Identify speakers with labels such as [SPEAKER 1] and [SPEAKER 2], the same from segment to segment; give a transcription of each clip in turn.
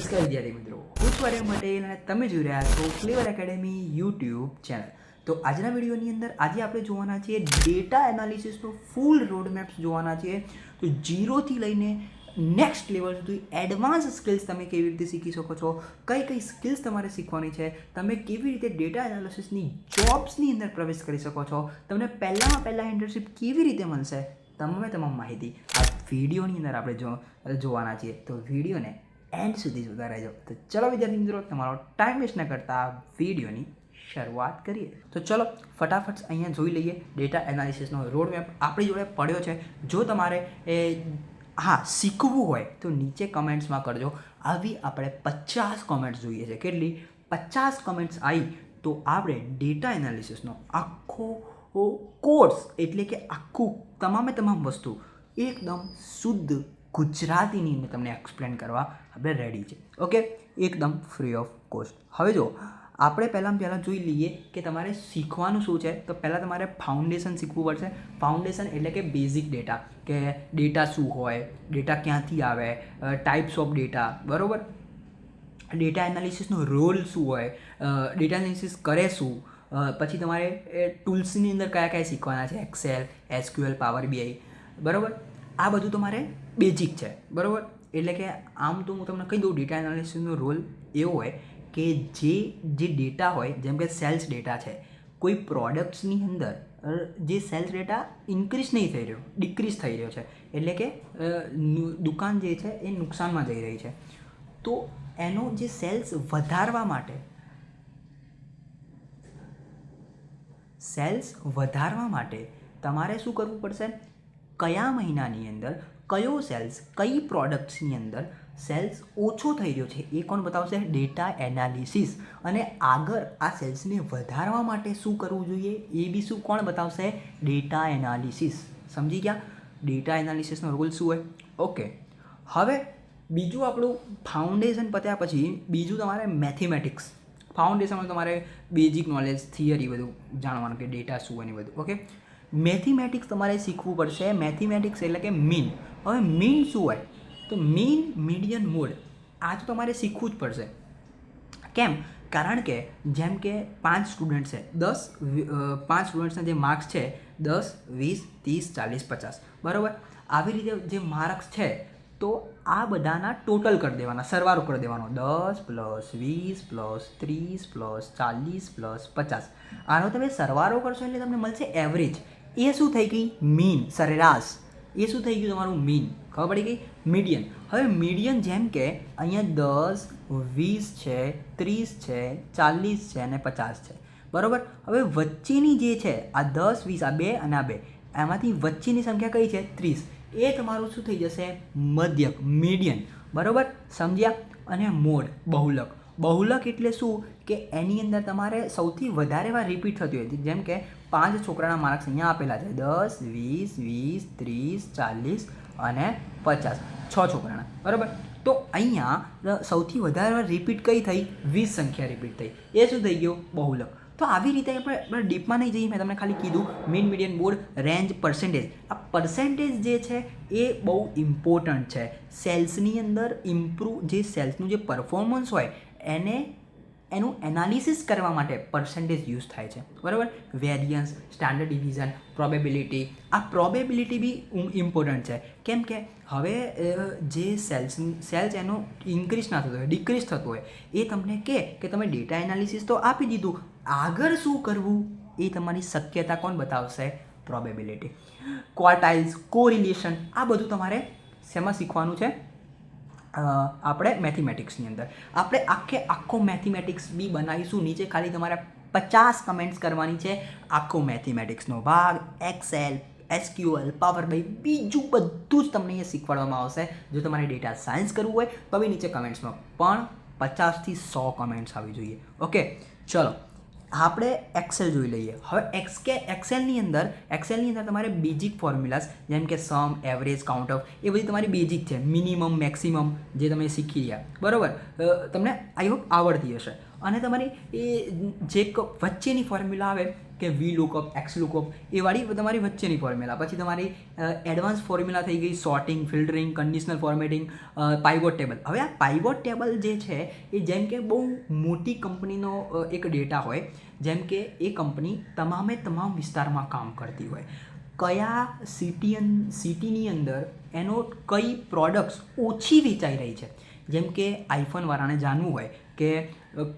[SPEAKER 1] નમસ્કાર વિદ્યાર્થી મિત્રો, હું છું આર્યન પટેલ અને તમે જોઈ રહ્યા છો ક્લેવર એકેડમી યુટ્યુબ ચેનલ. તો આજના વિડીયોની અંદર આજે આપણે જોવાના છીએ ડેટા એનાલિસિસનો ફૂલ રોડમેપ્સ જોવાના છીએ. તો ઝીરોથી લઈને નેક્સ્ટ લેવલ સુધી એડવાન્સ સ્કિલ્સ તમે કેવી રીતે શીખી શકો છો, કઈ કઈ સ્કિલ્સ તમારે શીખવાની છે, તમે કેવી રીતે ડેટા એનાલિસિસની જોબ્સની અંદર પ્રવેશ કરી શકો છો, તમને પહેલાં ઇન્ટર્નશિપ કેવી રીતે મળશે, તમામ માહિતી આ વિડીયોની અંદર આપણે જોવાના છીએ. તો વિડીયોને એન્ડ સુધી જોતા રહેજો. તો ચલો વિદ્યાર્થી મિત્રો, તમારો ટાઈમ વેસ્ટ ન કરતા વિડીયોની શરૂઆત કરીએ. તો ચલો ફટાફટ અહીંયા જોઈ લઈએ ડેટા એનાલિસિસનો રોડમેપ આપણી જોડે પડ્યો છે. જો તમારે શીખવું હોય તો નીચે કમેન્ટ્સમાં કરજો. આવી આપણે 50 કમેન્ટ્સ જોઈએ છે. કેટલી? 50 કમેન્ટ્સ આવી તો આપણે ડેટા એનાલિસિસનો આખો કોર્સ એટલે કે આખું તમામ વસ્તુ એકદમ શુદ્ધ ગુજરાતીની અંદર તમને એક્સપ્લેન કરવા આપણે રેડી છે. ઓકે, એકદમ ફ્રી ઓફ કોસ્ટ. હવે જો આપણે પહેલાં જોઈ લઈએ કે તમારે શીખવાનું શું છે. તો પહેલાં તમારે ફાઉન્ડેશન શીખવું પડશે. ફાઉન્ડેશન એટલે કે બેઝિક ડેટા, કે ડેટા શું હોય, ડેટા ક્યાંથી આવે, ટાઈપ્સ ઓફ ડેટા, બરાબર, ડેટા એનાલિસિસનો રોલ શું હોય, ડેટા એનાલિસિસ કરે શું, પછી તમારે ટૂલ્સની અંદર કયા શીખવાના છે, એક્સેલ, SQL, પાવર BI, બરાબર. આ બધું તમારે બેઝિક છે, બરાબર. એટલે કે આમ તો હું તમને કહી દઉં, ડેટા એનાલિસિસનો રોલ એવો હોય કે જે ડેટા હોય, જેમ કે સેલ્સ ડેટા છે, કોઈ પ્રોડક્ટ્સની અંદર જે સેલ્સ ડેટા ઇન્ક્રીઝ નહીં થઈ રહ્યો, ડિક્રીઝ થઈ રહ્યો છે, એટલે કે દુકાન જે છે એ નુકસાનમાં જઈ રહી છે, તો એનો જે સેલ્સ વધારવા માટે તમારે શું કરવું પડશે? કયા મહિનાની અંદર કયો સેલ્સ, કઈ પ્રોડક્ટ્સની અંદર સેલ્સ ઓછો થઈ રહ્યો છે, એ કોણ બતાવશે? Data analysis. અને આગળ આ સેલ્સને વધારવા માટે શું કરવું જોઈએ, એ બી કોણ બતાવશે? Data analysis. સમજી ગયા? ડેટા એનાલિસિસનો રોલ શું હોય? ઓકે, હવે બીજું આપણું ફાઉન્ડેશન પત્યા પછી બીજું તમારે મેથેમેટિક્સ. ફાઉન્ડેશનમાં તમારે બેઝિક નોલેજ, થિયરી બધું જાણવાનું કે ડેટા શું હોય ને બધું. ઓકે, મેથેમેટિક્સ તમારે શીખવું પડશે. મેથેમેટિક્સ એટલે કે મીન. હવે મીન શું હોય? તો મીન, મીડિયન, મોડ, આ તો તમારે શીખવું જ પડશે. કેમ? કારણ કે જેમ કે 5 સ્ટુડન્ટ છે, 5 સ્ટુડન્ટ્સના જે માર્ક્સ છે 10, 20, 30, 40, 50, બરાબર. આવી રીતે જે માર્ક્સ છે તો આ બધાના ટોટલ કરી દેવાના, સરવાળો કરી દેવાનો. 10 + 20 + 30 + 40 + 50, આનો તમે સરવાળો કરશો એટલે તમને મળશે એવરેજ. એ શું થઈ ગઈ? મીન, સરેરાશ. એ શું થઈ ગયું? તમારું મીન. ખબર પડી ગઈ? મીડિયન. હવે મીડિયન જેમ કે અહીંયા 10, 20 છે, 30 છે, 40 છે અને 50 છે, બરાબર. હવે વચ્ચેની જે છે આ 10, 20, આ 2 અને આ 2, એમાંથી વચ્ચેની સંખ્યા કઈ છે? 30. એ તમારું શું થઈ જશે? મધ્યક, મીડિયન, બરાબર. સમજ્યા? અને મોડ, બહુલક. બહુલક એટલે શું? કે એની અંદર તમારે સૌથી વધારે વાર રિપીટ થતી હોય. જેમ કે 5 છોકરાના માર્ક્સ અહીંયા આપેલા છે, 10, 20, 20, 30, 40 અને 50, 6 છોકરાના, બરાબર. તો અહીંયા સૌથી વધારે વાર રિપીટ કઈ થઈ? 20 સંખ્યા રિપીટ થઈ. એ શું થઈ ગયું? બહુલક. તો આવી રીતે આપણે ડીપમાં નહીં જઈએ, મેં તમને ખાલી કીધું mean, median, mode, range, percentage. આ પર્સન્ટેજ જે છે એ બહુ ઇમ્પોર્ટન્ટ છે. સેલ્સની અંદર જે સેલ્સનું જે પરફોર્મન્સ હોય એનું એનાલિસિસ કરવા માટે પર્સન્ટેજ યુઝ થાય છે, બરાબર. Variance, standard division, probability. આ પ્રોબેબિલિટી બી ઇમ્પોર્ટન્ટ છે. કેમ કે હવે જે સેલ્સ એનો ઇન્ક્રીઝ ના થતો હોય, ડિક્રીઝ થતો હોય, એ તમને કે તમે ડેટા એનાલિસિસ તો આપી દીધું, આગળ શું કરવું એ તમારી શક્યતા કોણ બતાવશે? પ્રોબેબિલિટી. ક્વાર્ટાઇલ્સ, કોરિલેશન, આ બધું તમારે શેમાં શીખવાનું છે? આપણે મેથેમેટિક્સની અંદર. આપણે આખો મેથેમેટિક્સ બી બનાવીશું. નીચે ખાલી તમારે 50 કમેન્ટ્સ કરવાની છે. આખો મેથેમેટિક્સનો ભાગ, એક્સેલ, SQL, પાવર BI, બીજું બધું જ તમને અહીંયા શીખવાડવામાં આવશે. જો તમારે ડેટા સાયન્સ કરવું હોય તો બી નીચે કમેન્ટ્સમાં પણ 50 થી 100 કમેન્ટ્સ આવી જોઈએ. ઓકે, ચલો આપણે એક્સેલ જોઈ લઈએ. હવે એક્સેલની અંદર તમારે બેઝિક ફોર્મ્યુલાસ જેમ કે સમ, એવરેજ, કાઉન્ટ ઓફ, એ બધી તમારી બેઝિક છે. મિનિમમ, મેક્સિમમ જે તમે શીખી રહ્યા, બરાબર, તમને આઈ હોપ આવડતી હશે. અને તમારી એ જે વચ્ચેની ફોર્મ્યુલા આવે કે વી લુકઅપ એક્સ લુકઅપ એ વાળી તમારી વચ્ચેની ફોર્મ્યુલા, પછી તમારી એડવાન્સ ફોર્મ્યુલા થઈ ગઈ sorting, filtering, conditional formatting, pivot table. હવે આ પાઇવોટ ટેબલ જે છે એ જેમ કે બહુ મોટી કંપનીનો એક ડેટા હોય, જેમ કે એ કંપની તમામ વિસ્તારમાં કામ કરતી હોય, કયા સિટીની અંદર એનો કઈ પ્રોડક્ટ્સ ઓછી વેચાઈ રહી છે. જેમ કે આઈફોનવાળાને જાણવું હોય કે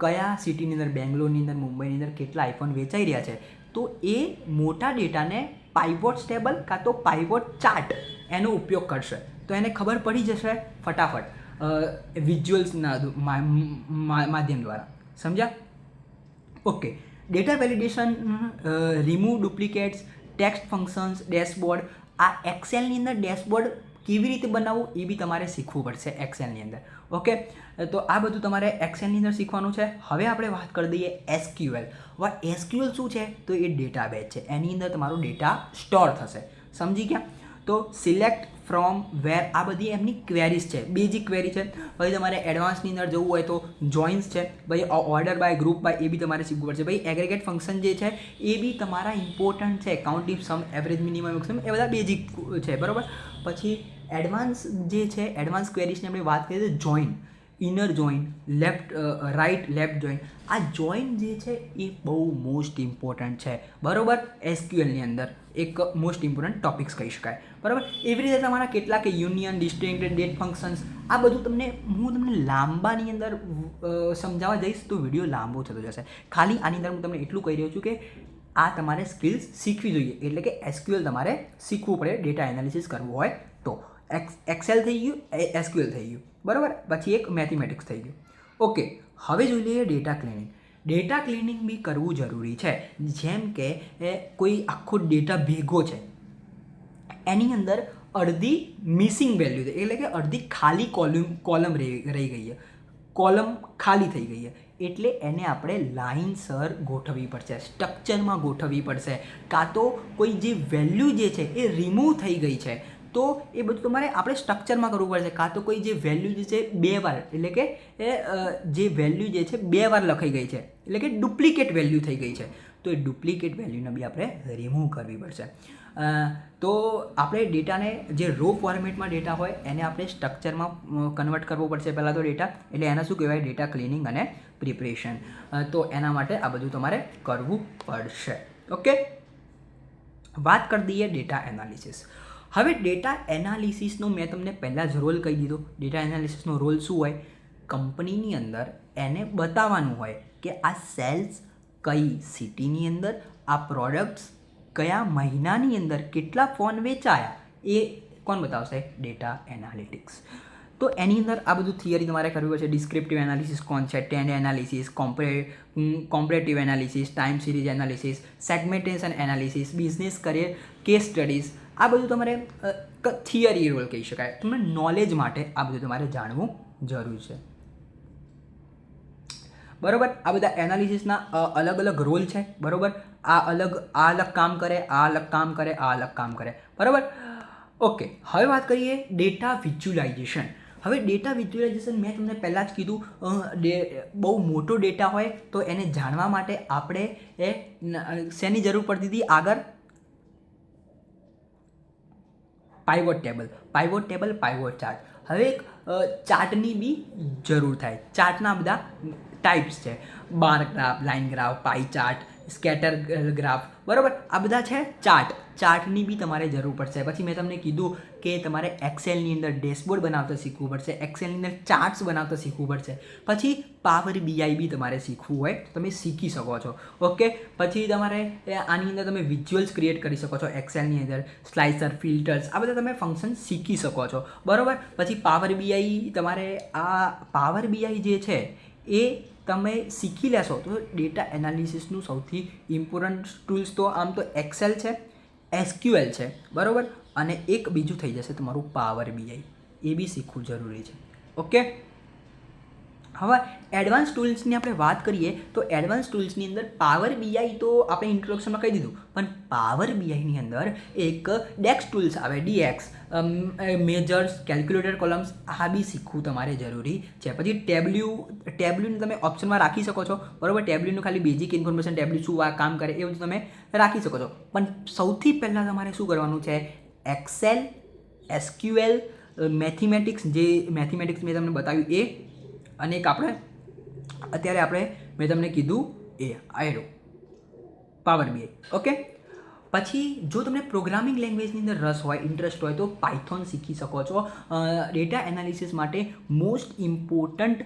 [SPEAKER 1] કયા સિટીની અંદર, બેંગ્લોરની અંદર, મુંબઈની અંદર કેટલા આઈફોન વેચાઈ રહ્યા છે, તો એ મોટા ડેટાને પાઇવોટ ટેબલ કાં તો પાઇવોટ ચાર્ટ એનો ઉપયોગ કરશે, તો એને ખબર પડી જશે ફટાફટ વિઝ્યુઅલ્સના માધ્યમ દ્વારા. સમજ્યા? Okay. Data validation, remove duplicates, text functions, dashboard. આ એક્સેલની અંદર ડેશબોર્ડ કેવી રીતે બનાવવું એ બી તમારે શીખવું પડશે એક્સેલની અંદર. ઓકે, તો આ બધું તમારે એક્સેલની અંદર શીખવાનું છે. હવે આપણે વાત કરી દઈએ એસક્યુએલ. હવે એસક્યુએલ શું છે? તો એ ડેટાબેઝ છે, એની અંદર તમારો ડેટા સ્ટોર થશે. સમજી ગયા? તો સિલેક્ટ ફ્રોમ વેર, આ બધી એમની ક્વેરીઝ છે, બેઝિક ક્વેરી છે. પછી તમારે એડવાન્સની અંદર જવું હોય તો જોઇન્સ છે, ભાઈ ઓર્ડર બાય, ગ્રુપ બાય, એ બી તમારે શીખવું પડશે. ભાઈ એગ્રેગેટ ફંક્શન જે છે એ બી તમારા ઇમ્પોર્ટન્ટ છે, count if sum, average, minimum, maximum, એ બધા બેઝિક છે, બરાબર. પછી એડવાન્સ જે છે, એડવાન્સ ક્વેરીઝની આપણે વાત કરીએ તો join, inner join, right left join. આ જોઈન જે છે એ બહુ મોસ્ટ ઇમ્પોર્ટન્ટ છે, બરાબર. એસક્યુએલની અંદર એક મોસ્ટ ઇમ્પોર્ટન્ટ ટોપિક્સ કહી શકાય, બરાબર. એવી રીતે તમારા કેટલાક યુનિયન, ડિસ્ટિંક્ટ, ડેટ ફંક્શન્સ, આ બધું હું તમને લાંબાની અંદર સમજાવવા જઈશ તો વિડીયો લાંબો થતો જશે. ખાલી આની અંદર હું તમને એટલું કહી રહ્યો છું કે આ તમારે સ્કિલ્સ શીખવી જોઈએ, એટલે કે એસક્યુએલ તમારે શીખવું પડે ડેટા એનાલિસિસ કરવું હોય તો. એક્સેલ થઈ ગયું, એસક્યુએલ થઈ ગયું, બરાબર. પછી એક મેથેમેટિક્સ થઈ ગયું. ઓકે, હવે જોઈ લઈએ ડેટા ક્લિનિંગ. ડેટા ક્લિનિંગ બી કરવું જરૂરી છે. જેમ કે કોઈ આખો ડેટા ભેગો છે, એની અંદર અડધી મિસિંગ વેલ્યુ છે, એટલે કે અડધી ખાલી કોલમ રહી ગઈ છે, કોલમ ખાલી થઈ ગઈ છે, એટલે એને આપણે લાઇનસર ગોઠવવી પડશે, સ્ટ્રક્ચરમાં ગોઠવવી પડશે. કાં તો કોઈ જે વેલ્યુ જે છે એ રિમૂવ થઈ ગઈ છે, તો એ બધું તમારે આપણે સ્ટ્રક્ચરમાં કરવું પડશે. કાં તો કોઈ જે વેલ્યુ જે છે 2 વાર, એટલે કે જે વેલ્યુ જે છે 2 વાર લખાઈ ગઈ છે, એટલે કે ડુપ્લિકેટ વેલ્યુ થઈ ગઈ છે, તો એ ડુપ્લિકેટ વેલ્યુને બી આપણે રિમૂવ કરવી પડશે. તો આપણે ડેટાને, જે રો ફોર્મેટમાં ડેટા હોય એને આપણે સ્ટ્રક્ચરમાં કન્વર્ટ કરવો પડશે પહેલાં તો ડેટા, એટલે એને શું કહેવાય? ડેટા ક્લિનિંગ અને પ્રિપરેશન. તો એના માટે આ બધું તમારે કરવું પડશે. ઓકે, વાત કરી દઈએ ડેટા એનાલિસિસ. હવે ડેટા એનાલિસિસનો મેં તમને પહેલાં જ રોલ કહી દીધો. ડેટા એનાલિસિસનો રોલ શું હોય? કંપનીની અંદર એને બતાવવાનું હોય કે આ સેલ્સ કઈ સિટીની અંદર, આ પ્રોડક્ટ્સ કયા મહિનાની અંદર કેટલા ફોન વેચાયા, એ કોણ બતાવશે? Data analytics. તો એની અંદર આ બધું થિયરી તમારે કરવી પડશે. ડિસ્ક્રિપ્ટિવ એનાલિસિસ કોણ છે, trend analysis, comparative analysis, time series analysis, segmentation analysis, business career case studies, આ બધું તમારે થિયરી રોલ કહી શકાય. તમને નોલેજ માટે આ બધું તમારે જાણવું જરૂર છે, બરાબર. આ બધા એનાલિસિસના અલગ અલગ રોલ છે, બરાબર. આ અલગ કામ કરે, આ અલગ કામ કરે, આ અલગ કામ કરે, બરાબર. ઓકે, હવે વાત કરીએ ડેટા વિઝ્યુલાઇઝેશન. હવે ડેટા વિઝ્યુલાઇઝેશન મેં તમને પહેલાં જ કીધું, બહુ મોટો ડેટા હોય તો એને જાણવા માટે આપણે શેની જરૂર પડતી હતી આગળ? Pivot table, pivot chart. હવે એક ચાર્ટની બી જરૂર થાય. ચાર્ટના બધા ટાઈપ્સ છે, બાર ગ્રાફ, લાઇન ગ્રાફ, પાઈ ચાર્ટ, સ્કેટર ગ્રાફ, બરાબર. આ બધા છે ચાર્ટ. ચાર્ટની બી તમારે જરૂર પડશે. પછી મેં તમને કીધું કે તમારે એક્સેલની અંદર ડેશબોર્ડ બનાવતા શીખવું પડશે, એક્સેલની અંદર ચાર્ટ્સ બનાવતા શીખવું પડશે. પછી પાવર બીઆઈ બી તમારે શીખવું હોય તમે શીખી શકો છો. ઓકે, પછી તમારે આની અંદર તમે વિઝ્યુઅલ્સ ક્રિએટ કરી શકો છો. એક્સેલની અંદર સ્લાઇસર, ફિલ્ટર્સ, આ બધા તમે ફંક્શન શીખી શકો છો, બરાબર. પછી પાવર બીઆઈ, તમારે આ પાવર બીઆઈ જે છે એ તમે શીખી લેશો તો ડેટા એનાલિસિસનું સૌથી ઇમ્પોર્ટન્ટ ટૂલ્સ તો આમ તો એક્સેલ છે, એસક્યુએલ છે, બરાબર. અને એક બીજું થઈ જશે તમારું પાવર બીઆઈ, એ બી શીખવું જરૂરી છે. ઓકે, હવે એડવાન્સ ટૂલ્સની આપણે વાત કરીએ તો એડવાન્સ ટૂલ્સની અંદર પાવર બીઆઈ તો આપણે ઇન્ટ્રોડક્શનમાં કહી દીધું, પણ પાવર બીઆઈની અંદર એક ડેક્સ ટૂલ્સ આવે, ડીએક્સ, મેજર્સ, કેલ્ક્યુલેટર કોલમ્સ, આ બી શીખવું તમારે જરૂરી છે. પછી ટેબ્લ્યુને તમે ઓપ્શનમાં રાખી શકો છો, બરાબર. ટેબ્લ્યુનું ખાલી બેઝિક ઇન્ફોર્મેશન, ટેબ્લ્યુ શું આ કામ કરે એવું તમે રાખી શકો છો. પણ સૌથી પહેલાં તમારે શું કરવાનું છે, એક્સેલ, એસક્યુએલ, મેથેમેટિક્સ, જે મેથેમેટિક્સ મેં તમને બતાવ્યું એ, અને એક અત્યારે મેં તમને કીધું એ આયરો પાવર બીઆઈ. ઓકે. પછી જો તમને પ્રોગ્રામિંગ લેંગ્વેજની અંદર રસ હોય, ઇન્ટરેસ્ટ હોય તો પાયથોન શીખી શકો છો. ડેટા એનાલિસિસ માટે મોસ્ટ ઇમ્પોર્ટન્ટ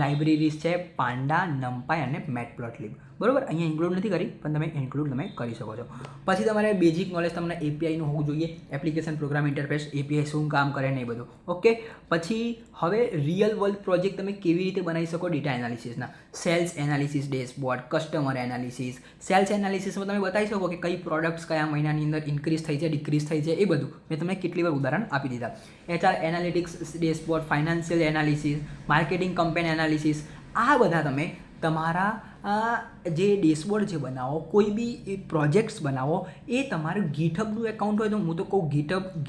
[SPEAKER 1] લાઇબ્રેરીઝ છે પાંડા, નમપાય અને મેટપ્લોટલિબ, બરાબર. અહીંયા ઇન્ક્લુડ નથી કરી, પણ તમે ઇન્ક્લુડ કરી શકો છો. પછી તમારે બેઝિક નોલેજ તમને એપીઆઈનું હોવું જોઈએ, એપ્લિકેશન પ્રોગ્રામ ઇન્ટરફેસ, એપીઆઈ શું કામ કરે ને એ બધું. ઓકે. પછી હવે રિયલ વર્લ્ડ પ્રોજેક્ટ તમે કેવી રીતે બનાવી શકો ડેટા એનાલિસિસના, sales analysis dashboard, customer analysis. Sales એનાલિસિસમાં તમે બતાવી શકો કે કઈ પ્રોડક્ટ્સ કયા મહિનાની અંદર ઇન્ક્રીઝ થઈ છે, ડિક્રીઝ થઈ છે, એ બધું મેં તમને કેટલી વાર ઉદાહરણ આપી દીધા. HR analytics dashboard, financial analysis, marketing campaign analysis, આ બધા તમે તમારા જે ડેશબોર્ડ જે બનાવો, કોઈ બી પ્રોજેક્ટ્સ બનાવો, એ તમારું ગીટહબનું એકાઉન્ટ હોય તો હું તો કહું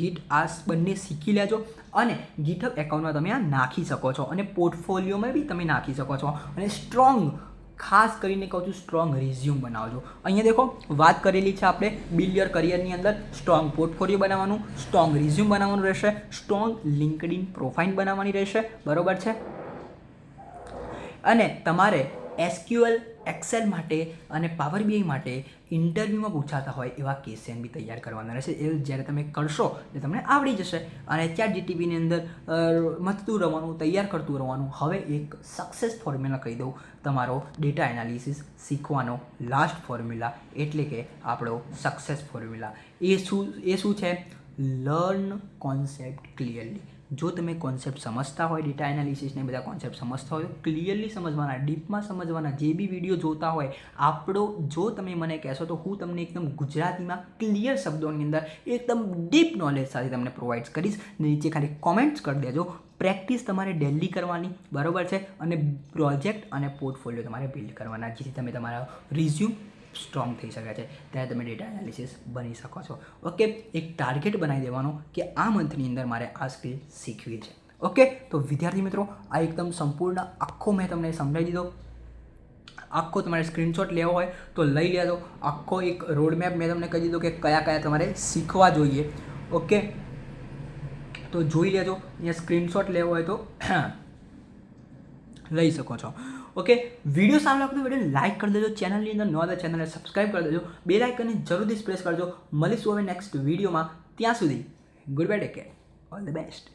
[SPEAKER 1] ગીટ આ બંને શીખી લેજો, અને ગીટહબ એકાઉન્ટમાં તમે આ નાખી શકો છો, અને પોર્ટફોલિયોમાં બી તમે નાખી શકો છો. અને સ્ટ્રોંગ, ખાસ કરીને કહું છું, સ્ટ્રોંગ રિઝ્યુમ બનાવજો. અહીંયા દેખો વાત કરેલી છે આપણે બિલ્ડ યોર કરિયરની અંદર સ્ટ્રોંગ પોર્ટફોલિયો બનાવવાનું, સ્ટ્રોંગ રિઝ્યુમ બનાવવાનું રહેશે, સ્ટ્રોંગ લિંક્ડઇન પ્રોફાઇલ બનાવવાની રહેશે, બરાબર છે. અને તમારે એસક્યુએલ, એક્સેલ માટે અને પાવર બીઆઈ માટે ઇન્ટરવ્યૂમાં પૂછાતા હોય એવા કેસેન બી તૈયાર કરવાના રહેશે. એ જ્યારે તમે કરશો એટલે તમને આવડી જશે. અને ChatGPTની અંદર મથતું રહેવાનું, તૈયાર કરતું રહેવાનું. હવે એક સક્સેસ ફોર્મ્યુલા કહી દઉં, તમારો ડેટા એનાલિસિસ શીખવાનો લાસ્ટ ફોર્મ્યુલા, એટલે કે આપણો સક્સેસ ફોર્મ્યુલા. એ શું છે? Learn concept clearly. જો તમે કોન્સેપ્ટ સમજતા હોય, ડેટા એનાલિસિસને બધા કોન્સેપ્ટ સમજતા હોય તો ક્લિયરલી સમજવાના, ડીપમાં સમજવાના. જે બી વિડીયો જોતા હોય જો તમે મને કહેશો તો હું તમને એકદમ ગુજરાતીમાં ક્લિયર શબ્દોની અંદર એકદમ ડીપ નોલેજ સાથે તમને પ્રોવાઈડ કરીશ. નીચે ખાલી કોમેન્ટ્સ કરી દેજો. પ્રેક્ટિસ તમારે ડેલી કરવાની, બરાબર છે. અને પ્રોજેક્ટ અને પોર્ટફોલિયો તમારે બિલ્ડ કરવાના, જેથી તમે તમારા રિઝ્યુમ સ્ટ્રોંગ થઈ શકે છે, ત્યારે તમે ડેટા એનાલિસિસ બની શકો છો. ઓકે. એક ટાર્ગેટ બનાવી દેવાનો કે આ મંથની અંદર મારે આ સ્કિલ શીખવી છે. ઓકે. તો વિદ્યાર્થી મિત્રો, આ એકદમ સંપૂર્ણ આખો મેં તમને સમજાવી દીધો. આખો તમારે સ્ક્રીનશોટ લેવો હોય તો લઈ લેજો. આખો એક રોડમેપ મેં તમને કહી દીધો કે કયા કયા તમારે શીખવા જોઈએ. ઓકે. તો જોઈ લેજો. અહીંયા સ્ક્રીનશોટ લેવો હોય તો લઈ શકો છો. ઓકે. વિડીયો સારો લાગતો વિડીયો લાઇક કરી દેજો. ચેનલની અંદર ન હોય ચેનલને સબસ્ક્રાઈબ કરી દેજો. બેલ આઇકનને જરૂરથી પ્રેસ કરજો. મળીશું હવે નેક્સ્ટ વિડીયોમાં. ત્યાં સુધી good bye, take care, all the best.